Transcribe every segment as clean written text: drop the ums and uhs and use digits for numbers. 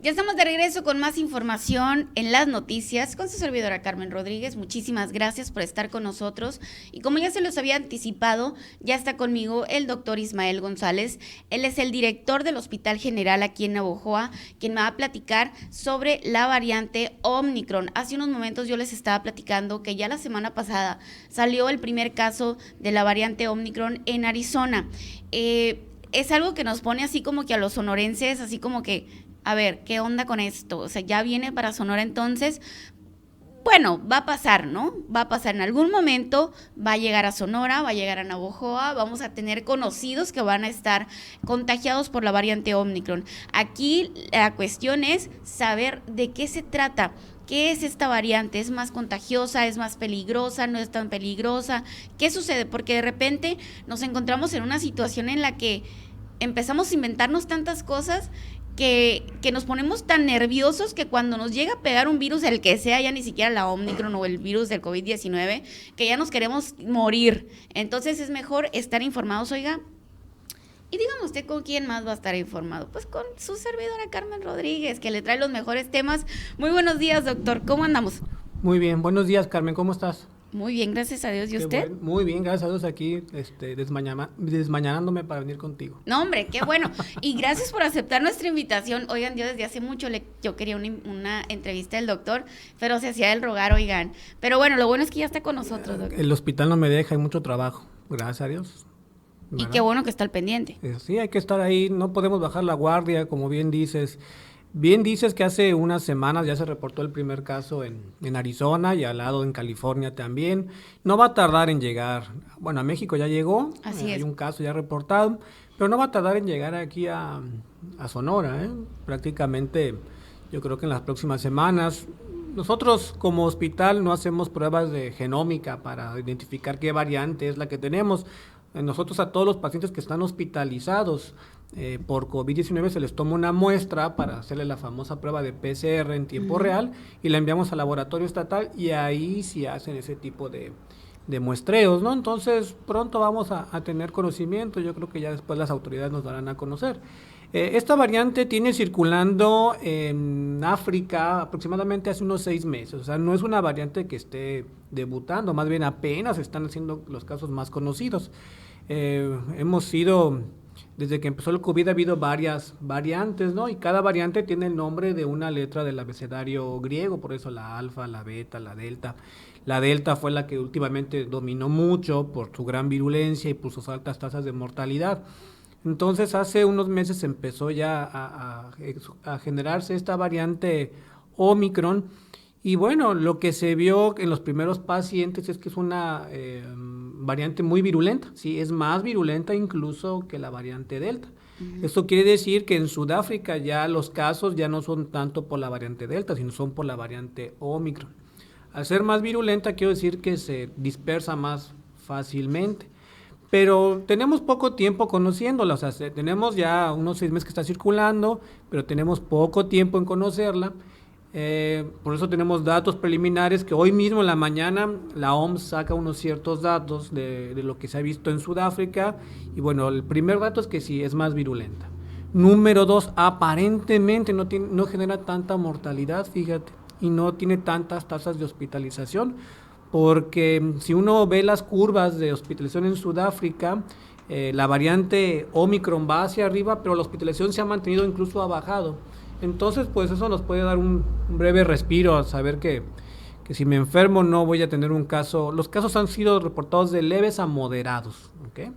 Ya estamos de regreso con más información en las noticias con su servidora Carmen Rodríguez. Muchísimas gracias por estar con nosotros. Y como ya se los había anticipado, ya está conmigo el doctor Ismael González. Él es el director del Hospital General aquí en Navojoa, quien me va a platicar sobre la variante Omicron. Hace unos momentos yo les estaba platicando que ya la semana pasada salió el primer caso de la variante Omicron en Arizona. Es algo que nos pone así como que a los sonorenses, así como que a ver, ¿qué onda con esto? O sea, ya viene para Sonora entonces. Bueno, va a pasar, ¿no? Va a pasar en algún momento, va a llegar a Sonora, va a llegar a Navojoa, vamos a tener conocidos que van a estar contagiados por la variante Omicron. Aquí la cuestión es saber de qué se trata. ¿Qué es esta variante? ¿Es más contagiosa? ¿Es más peligrosa? ¿No es tan peligrosa? ¿Qué sucede? Porque de repente nos encontramos en una situación en la que empezamos a inventarnos tantas cosas que nos ponemos tan nerviosos que cuando nos llega a pegar un virus, el que sea, ya ni siquiera la Omicron o el virus del COVID-19, que ya nos queremos morir. Entonces es mejor estar informados, oiga. Y dígame usted con quién más va a estar informado. Pues con su servidora Carmen Rodríguez, que le trae los mejores temas. Muy buenos días, doctor. ¿Cómo andamos? Muy bien, buenos días, Carmen, ¿cómo estás? Muy bien, gracias a Dios. ¿Y usted? Muy bien, gracias a Dios aquí desmañanándome para venir contigo. No, hombre, qué bueno. Y gracias por aceptar nuestra invitación. Oigan, yo desde hace mucho yo quería una entrevista del doctor, pero se hacía el rogar, oigan. Pero bueno, lo bueno es que ya está con nosotros, doctor. El hospital no me deja, hay mucho trabajo, gracias a Dios. ¿Verdad? Y qué bueno que está al pendiente. Sí, hay que estar ahí, no podemos bajar la guardia, como bien dices. Bien dices que hace unas semanas ya se reportó el primer caso en Arizona y al lado en California también. No va a tardar en llegar. Bueno, a México ya llegó. Así es. Hay un caso ya reportado, pero no va a tardar en llegar aquí a Sonora. Prácticamente yo creo que en las próximas semanas. Nosotros como hospital no hacemos pruebas de genómica para identificar qué variante es la que tenemos. Nosotros a todos los pacientes que están hospitalizados por COVID-19 se les toma una muestra para hacerle la famosa prueba de PCR en tiempo real y la enviamos al laboratorio estatal y ahí sí hacen ese tipo de muestreos, ¿no? Entonces pronto vamos a tener conocimiento, yo creo que ya después las autoridades nos darán a conocer. Esta variante tiene circulando en África aproximadamente hace unos 6 meses, o sea, no es una variante que esté debutando, más bien apenas están haciendo los casos más conocidos. Hemos sido, desde que empezó el COVID ha habido varias variantes, ¿no? Y cada variante tiene el nombre de una letra del abecedario griego, por eso la alfa, la beta, la delta. La delta fue la que últimamente dominó mucho por su gran virulencia y por sus altas tasas de mortalidad. Entonces hace unos meses empezó ya a generarse esta variante Omicron y bueno, lo que se vio en los primeros pacientes es que es una variante muy virulenta, sí, es más virulenta incluso que la variante Delta. Esto quiere decir que en Sudáfrica ya los casos ya no son tanto por la variante Delta, sino son por la variante Omicron. Al ser más virulenta quiero decir que se dispersa más fácilmente. Pero tenemos poco tiempo conociéndola, o sea, tenemos ya unos 6 meses que está circulando, pero tenemos poco tiempo en conocerla. Por eso tenemos datos preliminares que hoy mismo en la mañana la OMS saca unos ciertos datos de lo que se ha visto en Sudáfrica. Y bueno, el primer dato es que sí, es más virulenta. Número 2, aparentemente no genera tanta mortalidad, fíjate, y no tiene tantas tasas de hospitalización. Porque si uno ve las curvas de hospitalización en Sudáfrica, la variante Omicron va hacia arriba, pero la hospitalización se ha mantenido, incluso ha bajado. Entonces, pues eso nos puede dar un breve respiro a saber que si me enfermo no voy a tener un caso. Los casos han sido reportados de leves a moderados. ¿Okay?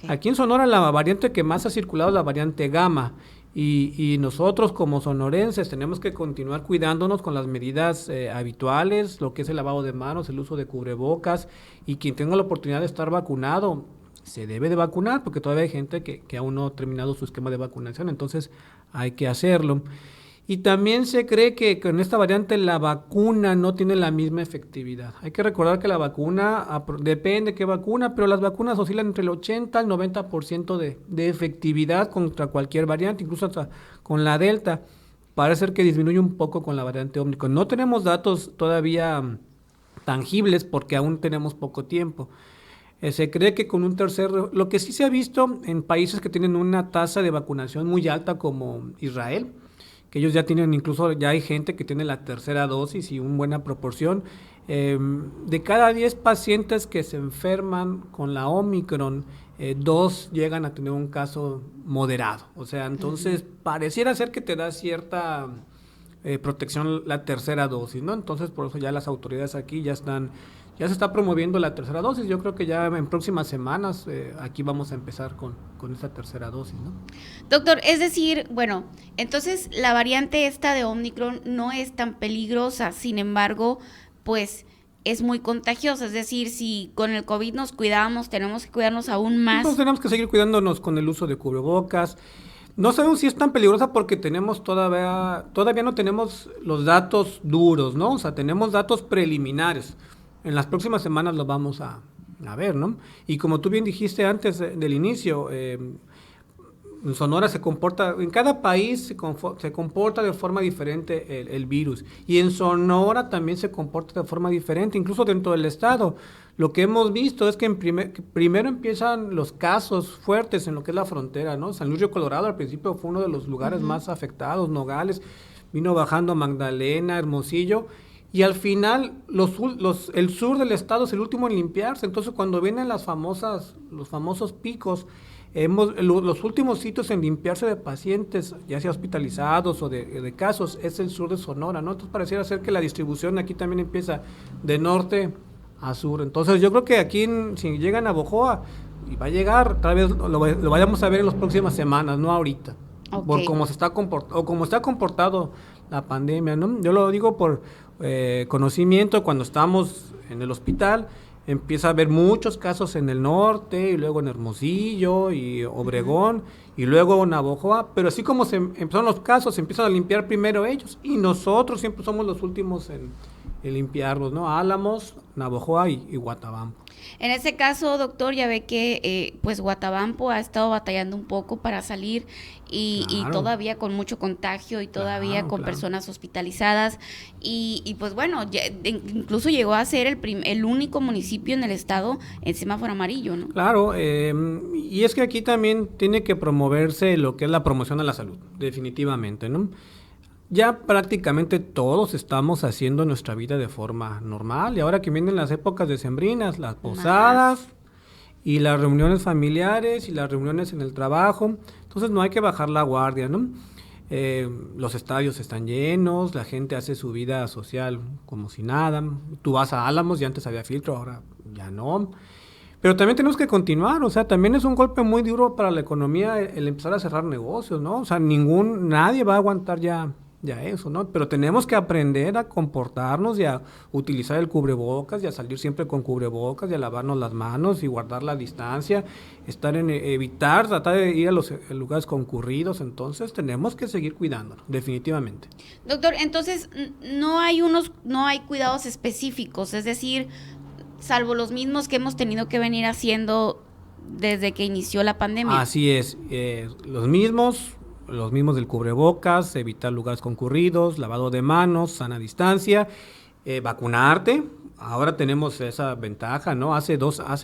Aquí en Sonora la variante que más ha circulado es la variante Gamma. Y nosotros como sonorenses tenemos que continuar cuidándonos con las medidas habituales, lo que es el lavado de manos, el uso de cubrebocas, y quien tenga la oportunidad de estar vacunado se debe de vacunar porque todavía hay gente que aún no ha terminado su esquema de vacunación, entonces hay que hacerlo. Y también se cree que con esta variante la vacuna no tiene la misma efectividad. Hay que recordar que la vacuna, depende qué vacuna, pero las vacunas oscilan entre el 80 al 90% de efectividad contra cualquier variante, incluso hasta con la Delta. Parece ser que disminuye un poco con la variante Omicron. No tenemos datos todavía tangibles porque aún tenemos poco tiempo. Se cree que con un lo que sí se ha visto en países que tienen una tasa de vacunación muy alta como Israel, que ellos ya tienen, incluso ya hay gente que tiene la tercera dosis y una buena proporción. De cada 10 pacientes que se enferman con la Omicron, 2 llegan a tener un caso moderado. O sea, entonces pareciera ser que te da cierta protección la tercera dosis, ¿no? Entonces, por eso ya las autoridades aquí ya se está promoviendo la tercera dosis. Yo creo que ya en próximas semanas aquí vamos a empezar con esta tercera dosis, ¿no? Doctor, es decir, bueno, entonces la variante esta de Omicron no es tan peligrosa, sin embargo, pues es muy contagiosa. Es decir, si con el COVID nos cuidamos, tenemos que cuidarnos aún más. Entonces tenemos que seguir cuidándonos con el uso de cubrebocas. No sabemos si es tan peligrosa porque todavía no tenemos los datos duros, ¿no? O sea, tenemos datos preliminares. En las próximas semanas lo vamos a ver, ¿no? Y como tú bien dijiste antes del inicio, Sonora en cada país se comporta de forma diferente el virus. Y en Sonora también se comporta de forma diferente, incluso dentro del estado. Lo que hemos visto es que primero empiezan los casos fuertes en lo que es la frontera, ¿no? San Luis Río Colorado al principio fue uno de los lugares más afectados, Nogales, vino bajando Magdalena, Hermosillo, y al final el sur del estado es el último en limpiarse. Entonces cuando vienen los famosos picos, los últimos sitios en limpiarse de pacientes, ya sea hospitalizados o de casos, es el sur de Sonora, ¿no? Entonces pareciera ser que la distribución aquí también empieza de norte a sur. Entonces yo creo que aquí, si llegan a Bojoa, y va a llegar, tal vez lo vayamos a ver en las próximas semanas, no ahorita. Okay. Por cómo está comportado la pandemia, ¿no? Yo lo digo por conocimiento. Cuando estamos en el hospital, empieza a haber muchos casos en el norte, y luego en Hermosillo y Obregón, y luego en Navojoa, pero así como empezaron los casos, se empiezan a limpiar primero ellos, y nosotros siempre somos los últimos en limpiarlos, ¿no? Álamos, Navojoa y Guatabampo. En ese caso, doctor, ya ve que pues Guatabampo ha estado batallando un poco para salir y todavía con mucho contagio y todavía con personas hospitalizadas y pues bueno, incluso llegó a ser el único municipio en el estado en semáforo amarillo, ¿no? Claro, y es que aquí también tiene que promoverse lo que es la promoción a la salud, definitivamente, ¿no? Ya prácticamente todos estamos haciendo nuestra vida de forma normal, y ahora que vienen las épocas decembrinas, las posadas y las reuniones familiares y las reuniones en el trabajo, entonces no hay que bajar la guardia, ¿no? Los estadios están llenos, la gente hace su vida social como si nada. Tú vas a Álamos, ya antes había filtro, ahora ya no. Pero también tenemos que continuar, o sea, también es un golpe muy duro para la economía el empezar a cerrar negocios, ¿no? O sea, nadie va a aguantar ya eso, ¿no? Pero tenemos que aprender a comportarnos y a utilizar el cubrebocas y a salir siempre con cubrebocas y a lavarnos las manos y guardar la distancia, tratar de ir a los lugares concurridos. Entonces tenemos que seguir cuidándonos, definitivamente. Doctor, entonces no hay cuidados específicos, es decir, salvo los mismos que hemos tenido que venir haciendo desde que inició la pandemia. Así es, los mismos del cubrebocas, evitar lugares concurridos, lavado de manos, sana distancia, vacunarte. Ahora tenemos esa ventaja, ¿no? Hace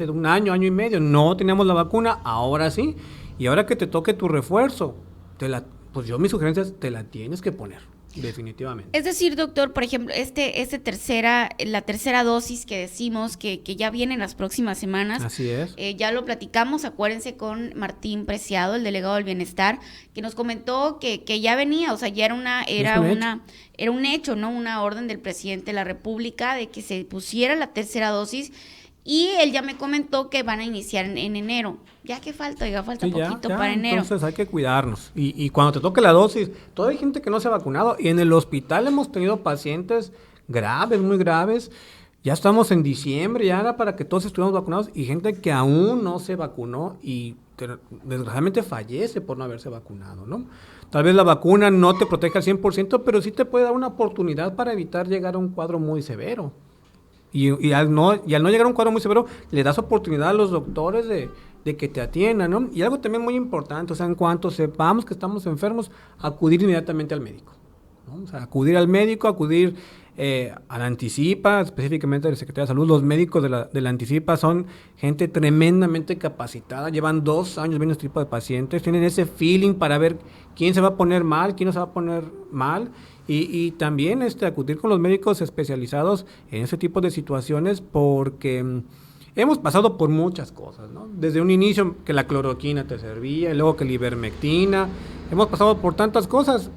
un año y medio no teníamos la vacuna, ahora sí. Y ahora que te toque tu refuerzo, pues yo mis sugerencias, te la tienes que poner. Definitivamente. Es decir, doctor, por ejemplo, la tercera dosis que decimos que ya viene en las próximas semanas. Así es. Ya lo platicamos, acuérdense, con Martín Preciado, el delegado del Bienestar, que nos comentó que ya venía, o sea, ya era un hecho, ¿no? Una orden del presidente de la República de que se pusiera la tercera dosis. Y él ya me comentó que van a iniciar en enero. Ya que falta poquito para enero. Entonces hay que cuidarnos. Y cuando te toque la dosis, todavía hay gente que no se ha vacunado. Y en el hospital hemos tenido pacientes graves, muy graves. Ya estamos en diciembre, ya era para que todos estuviéramos vacunados. Y gente que aún no se vacunó y desgraciadamente fallece por no haberse vacunado, ¿no? Tal vez la vacuna no te protege al 100%, pero sí te puede dar una oportunidad para evitar llegar a un cuadro muy severo. Y al no llegar a un cuadro muy severo, le das oportunidad a los doctores de que te atiendan, ¿no? Y algo también muy importante, o sea, en cuanto sepamos que estamos enfermos, acudir inmediatamente al médico, ¿no? O sea, acudir al médico, acudir a la Anticipa, específicamente de la Secretaría de Salud. Los médicos de la Anticipa son gente tremendamente capacitada, llevan 2 años viendo este tipo de pacientes, tienen ese feeling para ver quién se va a poner mal, quién no se va a poner mal, y también acudir con los médicos especializados en ese tipo de situaciones, porque hemos pasado por muchas cosas, ¿no? Desde un inicio que la cloroquina te servía, y luego que la ivermectina, hemos pasado por tantas cosas.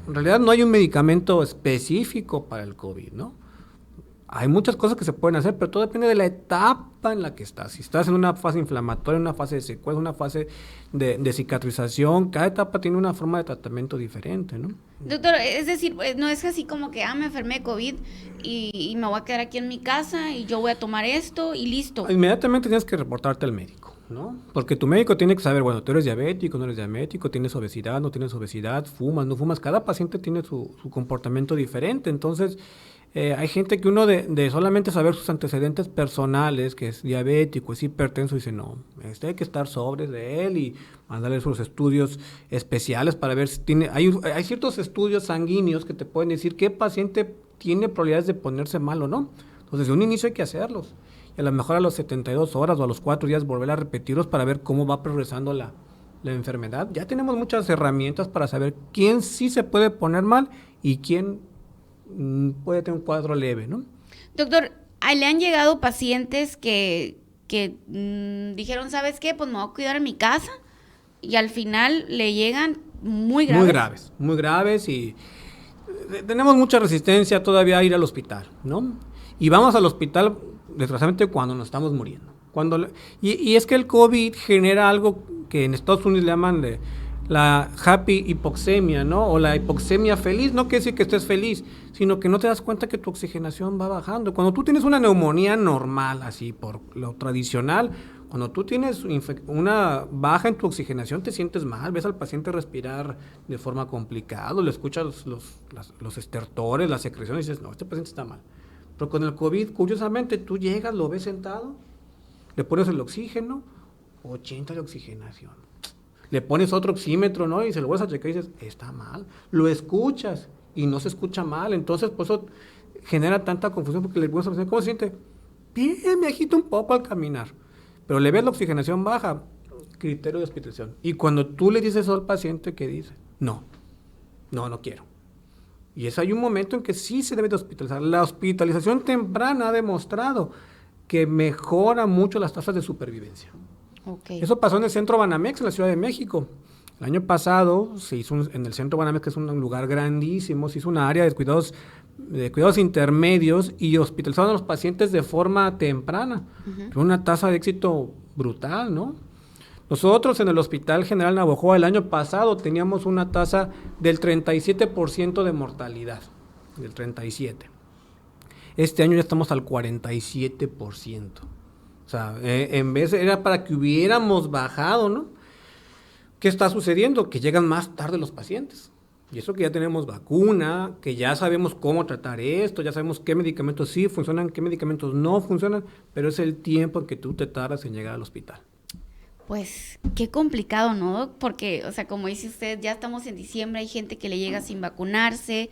En realidad no hay un medicamento específico para el COVID, ¿no? Hay muchas cosas que se pueden hacer, pero todo depende de la etapa en la que estás. Si estás en una fase inflamatoria, en una fase de secuela, una fase de cicatrización, cada etapa tiene una forma de tratamiento diferente, ¿no? Doctor, es decir, no es así como que, me enfermé de COVID y me voy a quedar aquí en mi casa y yo voy a tomar esto y listo. Inmediatamente tienes que reportarte al médico, ¿no? Porque tu médico tiene que saber, bueno, tú eres diabético, no eres diabético, tienes obesidad, no tienes obesidad, fumas, no fumas. Cada paciente tiene su comportamiento diferente. Entonces, hay gente que uno de solamente saber sus antecedentes personales, que es diabético, es hipertenso, dice, no, hay que estar sobre de él y mandarle sus estudios especiales para ver si tiene... Hay ciertos estudios sanguíneos que te pueden decir qué paciente tiene probabilidades de ponerse mal o no. Entonces, de un inicio hay que hacerlos. Y a lo mejor a las 72 horas o a los 4 días volver a repetirlos para ver cómo va progresando la enfermedad. Ya tenemos muchas herramientas para saber quién sí se puede poner mal y quién puede tener un cuadro leve, ¿no? Doctor, ¿le han llegado pacientes que dijeron, ¿sabes qué? Pues me voy a cuidar en mi casa, y al final le llegan muy graves? Muy graves, y tenemos mucha resistencia todavía a ir al hospital, ¿no? Y vamos al hospital, desgraciadamente, cuando nos estamos muriendo. Y es que el COVID genera algo que en Estados Unidos le llaman la happy hipoxemia, ¿no? O la hipoxemia feliz. No quiere decir que estés feliz, sino que no te das cuenta que tu oxigenación va bajando. Cuando tú tienes una neumonía normal, así por lo tradicional, cuando tú tienes una baja en tu oxigenación, te sientes mal, ves al paciente respirar de forma complicada, le escuchas los estertores, las secreciones, y dices, no, este paciente está mal. Pero con el COVID, curiosamente, tú llegas, lo ves sentado, le pones el oxígeno, 80 de oxigenación. Le pones otro oxímetro, ¿no? Y se lo vuelves a checar y dices, está mal. Lo escuchas y no se escucha mal. Entonces, por eso genera tanta confusión, porque le pones a ¿cómo se siente? Bien, me agita un poco al caminar. Pero le ves la oxigenación baja, criterio de hospitalización. Y cuando tú le dices eso al paciente, ¿qué dice? No quiero. Y hay un momento en que sí se debe de hospitalizar. La hospitalización temprana ha demostrado que mejora mucho las tasas de supervivencia. Okay. Eso pasó en el Centro Banamex, en la Ciudad de México. El año pasado se hizo en el Centro Banamex, que es un lugar grandísimo, se hizo una área de cuidados intermedios, y hospitalizaron a los pacientes de forma temprana. Con una tasa de éxito brutal, ¿no? Nosotros en el Hospital General Navojoa el año pasado teníamos una tasa del 37% de mortalidad, del 37%. Este año ya estamos al 47%. O sea, en vez era para que hubiéramos bajado, ¿no? ¿Qué está sucediendo? Que llegan más tarde los pacientes. Y eso que ya tenemos vacuna, que ya sabemos cómo tratar esto, ya sabemos qué medicamentos sí funcionan, qué medicamentos no funcionan, pero es el tiempo en que tú te tardas en llegar al hospital. Pues qué complicado, ¿no? Porque, o sea, como dice usted, ya estamos en diciembre, hay gente que le llega sin vacunarse,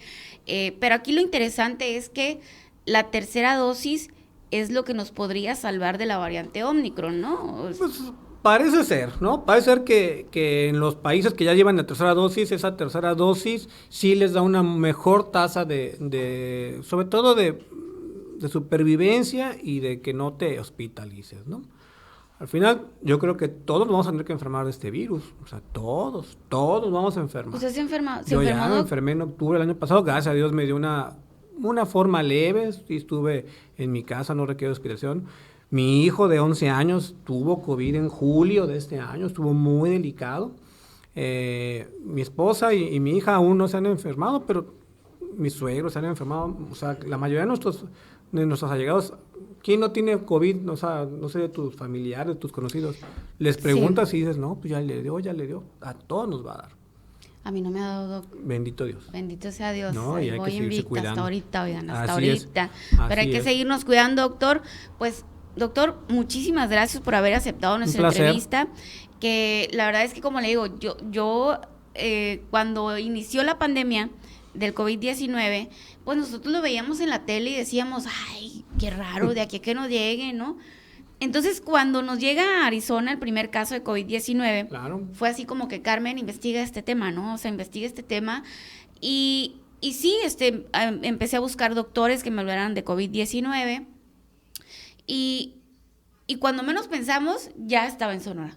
pero aquí lo interesante es que la tercera dosis es lo que nos podría salvar de la variante Omicron, ¿no? Pues parece ser, ¿no? Parece ser que en los países que ya llevan la tercera dosis, esa tercera dosis sí les da una mejor tasa sobre todo de supervivencia y de que no te hospitalices, ¿no? Al final, yo creo que todos vamos a tener que enfermar de este virus. O sea, todos vamos a enfermar. ¿Usted se enferma? Yo ya me enfermé en octubre del año pasado. Gracias a Dios me dio una forma leve. Sí, estuve en mi casa, no requiero hospitalización. Mi hijo de 11 años tuvo COVID en julio de este año. Estuvo muy delicado. Mi esposa y mi hija aún no se han enfermado, pero mis suegros se han enfermado. O sea, la mayoría de nuestros allegados. ¿Quién no tiene COVID? O sea, no sé, de tus familiares, de tus conocidos. Les preguntas y dices, no, pues ya le dio. A todos nos va a dar. A mí no me ha dado... Bendito Dios. Bendito sea Dios. No, y hay que seguirse cuidando. Hasta ahorita, oigan, hasta Así ahorita. Pero hay que seguirnos cuidando, doctor. Pues, doctor, muchísimas gracias por haber aceptado nuestra entrevista. Que la verdad es que, como le digo, yo cuando inició la pandemia, del COVID-19, pues nosotros lo veíamos en la tele y decíamos, ay, qué raro, de aquí a que nos llegue, ¿no? Entonces, cuando nos llega a Arizona el primer caso de COVID-19, Claro. fue así como que Carmen investiga este tema, ¿no? O sea, investiga este tema y sí, empecé a buscar doctores que me hablaran de COVID-19 y cuando menos pensamos, ya estaba en Sonora.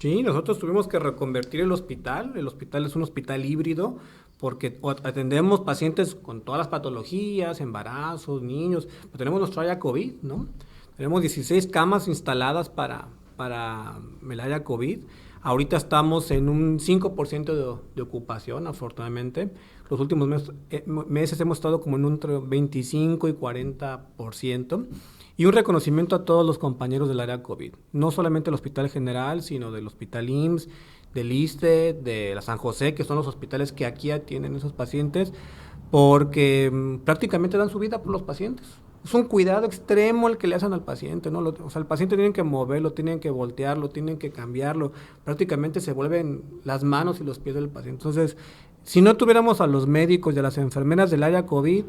Sí, nosotros tuvimos que reconvertir el hospital. El hospital es un hospital híbrido porque atendemos pacientes con todas las patologías, embarazos, niños. Pero tenemos nuestra área COVID, ¿no? Tenemos 16 camas instaladas para el área COVID. Ahorita estamos en un 5% de ocupación, afortunadamente. Los últimos meses hemos estado como en un 25 y 40%. Y un reconocimiento a todos los compañeros del área COVID. No solamente del Hospital General, sino del Hospital IMSS, del ISSSTE, de la San José, que son los hospitales que aquí atienden esos pacientes, porque prácticamente dan su vida por los pacientes. Es un cuidado extremo el que le hacen al paciente, ¿no? O sea, el paciente tienen que moverlo, tienen que voltearlo, tienen que cambiarlo. Prácticamente se vuelven las manos y los pies del paciente. Entonces, si no tuviéramos a los médicos y a las enfermeras del área COVID,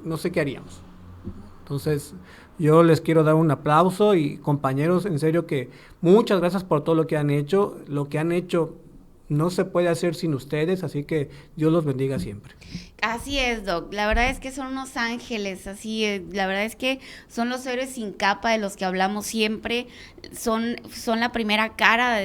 no sé qué haríamos. Entonces, yo les quiero dar un aplauso y compañeros, en serio que muchas gracias por todo lo que han hecho. Lo que han hecho no se puede hacer sin ustedes, así que Dios los bendiga siempre. Así es, Doc. La verdad es que son unos ángeles, la verdad es que son los héroes sin capa de los que hablamos siempre. Son la primera cara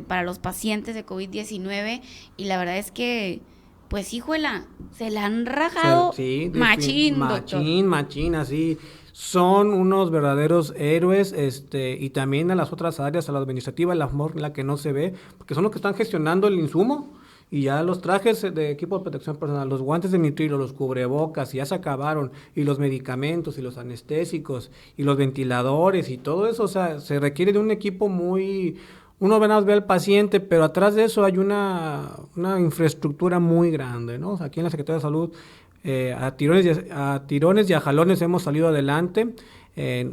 para los pacientes de COVID-19 y la verdad es que, pues, híjola, se la han rajado machín, doctor. Machín, así. Son unos verdaderos héroes, y también a las otras áreas, a la administrativa, la que no se ve, porque son los que están gestionando el insumo y ya los trajes de equipo de protección personal, los guantes de nitrilo, los cubrebocas, ya se acabaron, y los medicamentos, y los anestésicos, y los ventiladores, y todo eso, o sea, se requiere de un equipo uno apenas ve al paciente, pero atrás de eso hay una infraestructura muy grande, ¿no? O sea, aquí en la Secretaría de Salud, a tirones y a jalones hemos salido adelante.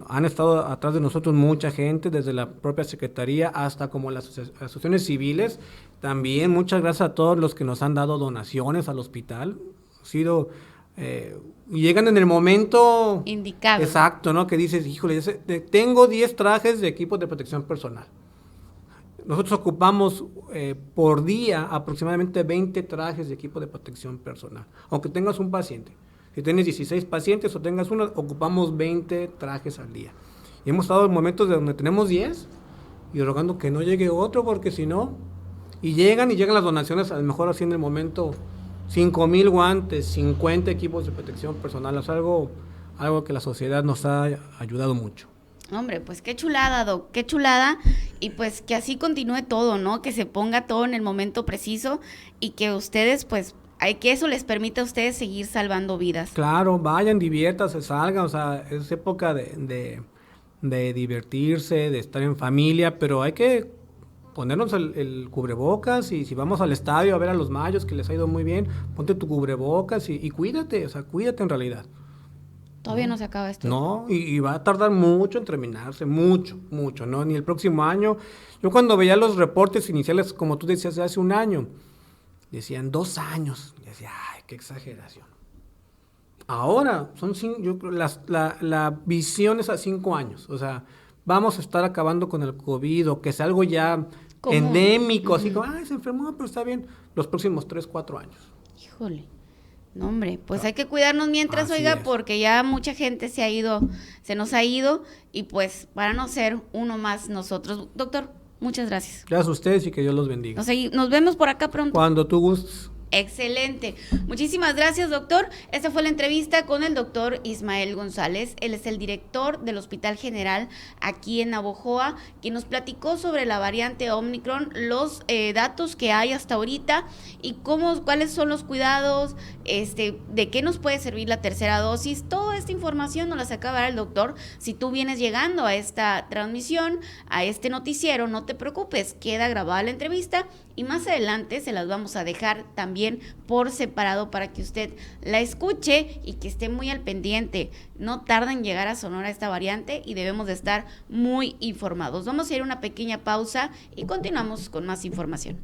Han estado atrás de nosotros mucha gente, desde la propia Secretaría hasta como las asociaciones civiles. También muchas gracias a todos los que nos han dado donaciones al hospital. Llegan en el momento indicado. Exacto, ¿no? Que dices, híjole, tengo 10 trajes de equipo de protección personal. Nosotros ocupamos por día aproximadamente 20 trajes de equipo de protección personal, aunque tengas un paciente. Si tienes 16 pacientes o tengas uno, ocupamos 20 trajes al día. Y hemos estado en momentos donde tenemos 10 y rogando que no llegue otro, porque si no, y llegan las donaciones, a lo mejor así en el momento, 5,000 guantes, 50 equipos de protección personal. Es algo que la sociedad nos ha ayudado mucho. Hombre, pues qué chulada, Doc, qué chulada, y pues que así continúe todo, ¿no? Que se ponga todo en el momento preciso y que ustedes, pues, que eso les permita a ustedes seguir salvando vidas. Claro, vayan, diviértanse, salgan, o sea, es época de divertirse, de estar en familia, pero hay que ponernos el cubrebocas, y si vamos al estadio a ver a los mayos, que les ha ido muy bien, ponte tu cubrebocas y cuídate, o sea, cuídate en realidad. Todavía no se acaba esto. No, y va a tardar mucho en terminarse, mucho, ¿no? Ni el próximo año. Yo cuando veía los reportes iniciales, como tú decías, de hace un año, decían 2 años. Y decía, ay, qué exageración. Ahora, yo creo, la visión es a 5 años. O sea, vamos a estar acabando con el COVID, o que sea algo ya endémico, así como, ay, se enfermó, pero está bien, los próximos 3, 4 años. Híjole. No, hombre, pues hay que cuidarnos mientras, oiga, porque ya mucha gente se nos ha ido, y pues para no ser uno más nosotros. Doctor, muchas gracias. Gracias a ustedes y que Dios los bendiga. Nos vemos por acá pronto. Cuando tú gustes. Excelente. Muchísimas gracias, doctor. Esta fue la entrevista con el doctor Ismael González. Él es el director del Hospital General aquí en Navojoa, quien nos platicó sobre la variante Omicron, los datos que hay hasta ahorita y cuáles son los cuidados, de qué nos puede servir la tercera dosis. Toda esta información nos la acaba de dar el doctor. Si tú vienes llegando a esta transmisión, a este noticiero, no te preocupes, queda grabada la entrevista y más adelante se las vamos a dejar también por separado para que usted la escuche y que esté muy al pendiente. No tarda en llegar a Sonora esta variante y debemos de estar muy informados. Vamos a ir a una pequeña pausa y continuamos con más información.